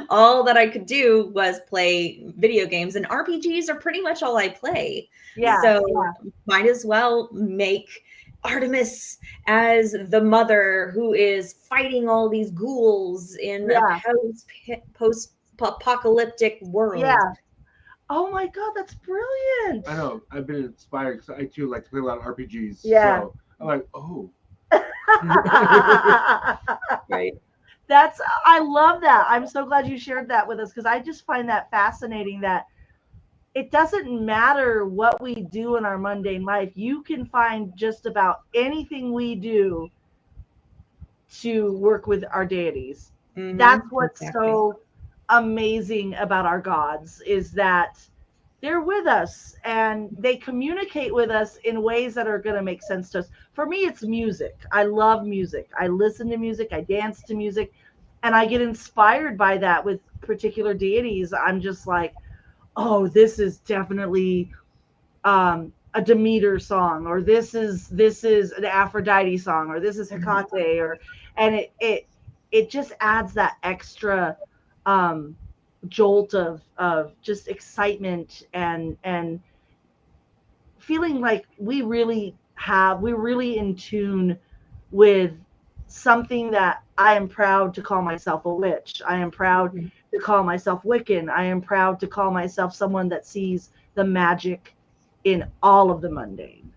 all that I could do was play video games, and RPGs are pretty much all I play. Might as well make Artemis as the mother who is fighting all these ghouls in a post-apocalyptic world. Yeah. Oh my God, that's brilliant. I know. I've been inspired because I too like to play a lot of RPGs. Yeah. So I'm like, oh. Right. I love that. I'm so glad you shared that with us, because I just find that fascinating that it doesn't matter what we do in our mundane life. You can find just about anything we do to work with our deities. That's what's so amazing about our gods, is that they're with us and they communicate with us in ways that are going to make sense to us. For me, it's music. I love music. I listen to music. I dance to music, and I get inspired by that with particular deities. I'm just like, oh, this is definitely a Demeter song, or this is an Aphrodite song, or this is Hecate, or and it just adds that extra um, jolt of just excitement and feeling like we're really in tune with something that I am proud to call myself a witch. I am proud to call myself Wiccan. I am proud to call myself someone that sees the magic in all of the mundane.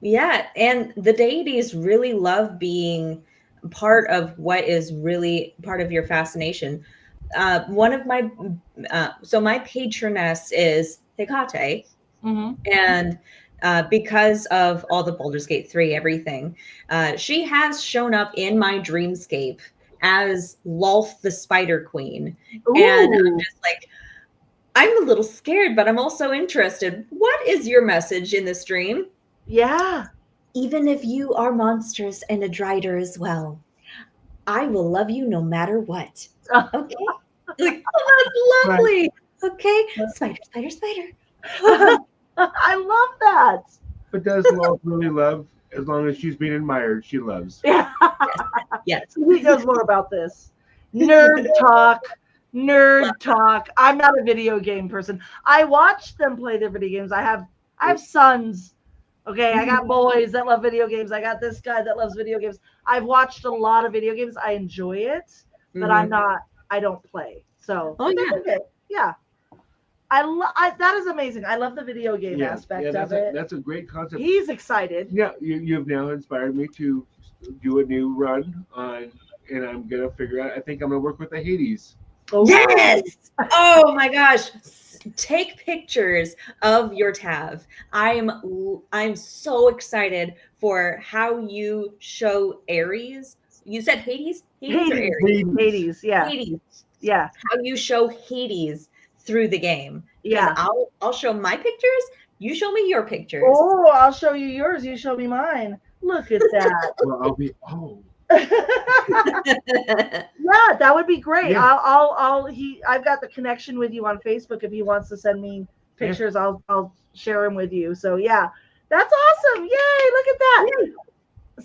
Yeah, and the deities really love being part of what is really part of your fascination. One of my so my patroness is Hecate, Mm-hmm. and because of all the Baldur's Gate 3 everything, she has shown up in my dreamscape as Lolth the Spider Queen, and I'm Ooh, just like, I'm a little scared, but I'm also interested. What is your message in this dream? yeah. Even if you are monstrous and a drider as well, I will love you no matter what. Okay? Like, oh, that's Right. lovely. Okay? Spider, spider, spider. I love that. But does Love really love? As long as she's being admired, she loves. Yeah. Yes. Yes. He knows more about this. Nerd talk. Nerd talk. I'm not a video game person. I watch them play their video games. I have sons. Okay, I got boys that love video games. I got this guy that loves video games. I've watched a lot of video games. I enjoy it, but Mhm. I don't play. So, Oh, but that's yeah. okay. Yeah. That is amazing. I love the video game aspect that's of it. that's a great concept. He's excited. Yeah, you've now inspired me to do a new run on, and I'm gonna figure out. I think I'm gonna work with the Hades. Oh, Yes. Oh my gosh. Take pictures of your Tav. I'm so excited for how you show Aries. You said Hades? Hades or Hades. Aries? Hades. Yeah. Hades. Yeah. How you show Hades through the game. Because Yeah. I'll show my pictures, you show me your pictures. Oh, I'll show you yours. You show me mine. Look at that. Well, I'll be. Oh, Yeah, that would be great. Yeah. I've got the connection with you on Facebook. If he wants to send me pictures, I'll share them with you. So yeah, that's awesome. Yay, look at that.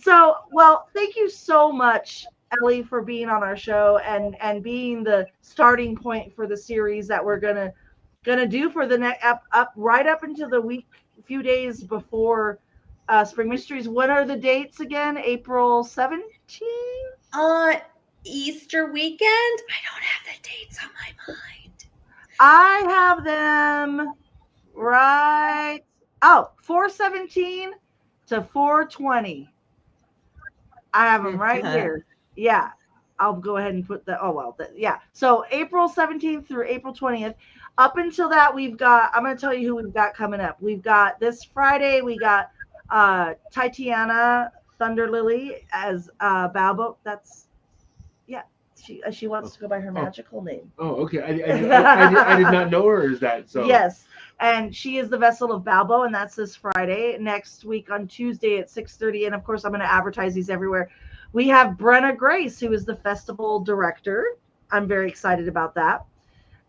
So, well, thank you so much, Ellie, for being on our show and being the starting point for the series that we're gonna do for the next up right up into the few days before Spring Mysteries. What are the dates again? April 17th? Easter weekend? I don't have the dates on my mind. I have them right. Oh, 417 to 420. I have them right here. Yeah. I'll go ahead and put the, oh, well, yeah. So April 17th through April 20th. Up until that, I'm going to tell you who we've got coming up. We've got this Friday, we got Titiana Thunder Lily as Balbo. That's, yeah. She wants to go by her magical name. oh, okay. I did not know her as that. So Yes. And she is the vessel of Balbo, and that's this Friday. Next week on Tuesday at 6:30. And of course, I'm going to advertise these everywhere. We have Brenna Grace, who is the festival director. I'm very excited about that.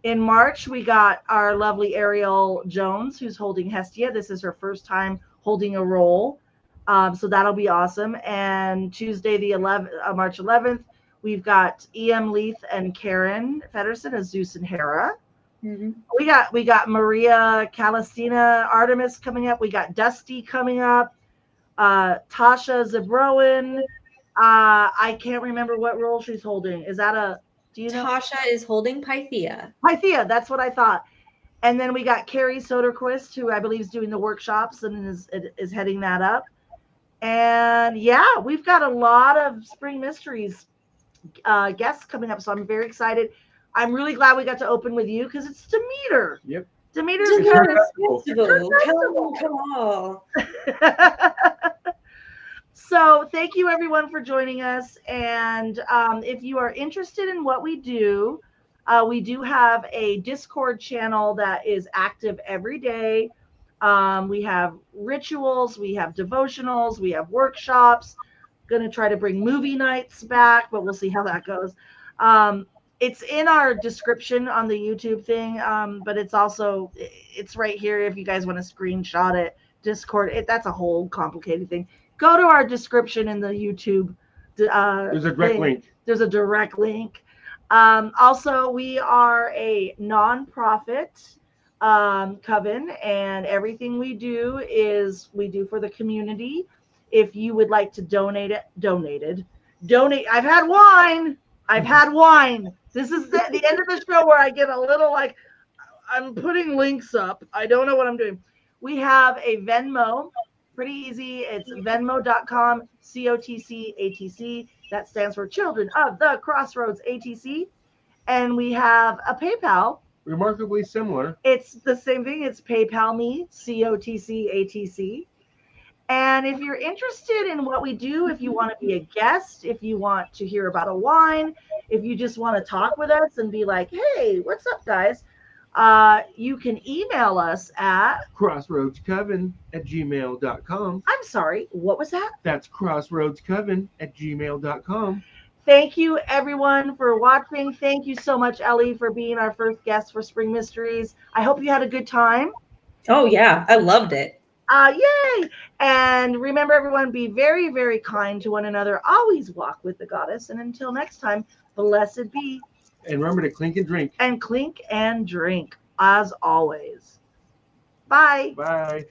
In March, we got our lovely Ariel Jones, who's holding Hestia. This is her first time holding a role. So that'll be awesome. And Tuesday, March 11th, we've got E.M. Leith and Karen Feddersen as Zeus and Hera. Mm-hmm. We got Maria Calestina Artemis coming up. We got Dusty coming up. Tasha Zabrowen. I can't remember what role she's holding. Is that do you know? Tasha is holding Pythia. Pythia, that's what I thought. And then we got Carrie Soderquist, who I believe is doing the workshops and is heading that up. And yeah, we've got a lot of Spring Mysteries guests coming up, so I'm very excited. I'm really glad we got to open with you because it's Demeter. Yep. Demeter's Come on. So thank you everyone for joining us. And if you are interested in what we do, We do have a Discord channel that is active every day. We have rituals, we have devotionals, we have workshops. Going to try to bring movie nights back, but we'll see how that goes. Um, it's in our description on the YouTube thing, but it's right here if you guys want to screenshot it. Discord, that's a whole complicated thing. Go to our description in the YouTube. There's a direct link. There's a direct link. Also, we are a nonprofit coven, and everything we do for the community. If you would like to donate. I've had wine. This is the end of the show where I get a little like I'm putting links up. I don't know what I'm doing. We have a Venmo. Pretty easy. It's venmo.com, COTC, That stands for Children of the Crossroads, ATC. And we have a PayPal. Remarkably similar. It's the same thing. It's PayPal me, COTC, And if you're interested in what we do, if you want to be a guest, if you want to hear about a wine, if you just want to talk with us and be like, hey, what's up, guys? You can email us at crossroadscoven@gmail.com. I'm sorry, what was that? That's crossroadscoven@gmail.com. Thank you, everyone, for watching. Thank you so much, Ellie, for being our first guest for Spring Mysteries. I hope you had a good time. Oh, yeah. I loved it. Yay! And remember, everyone, be very, very kind to one another. Always walk with the goddess. And until next time, blessed be. And remember to clink and drink. And clink and drink, as always. Bye. Bye.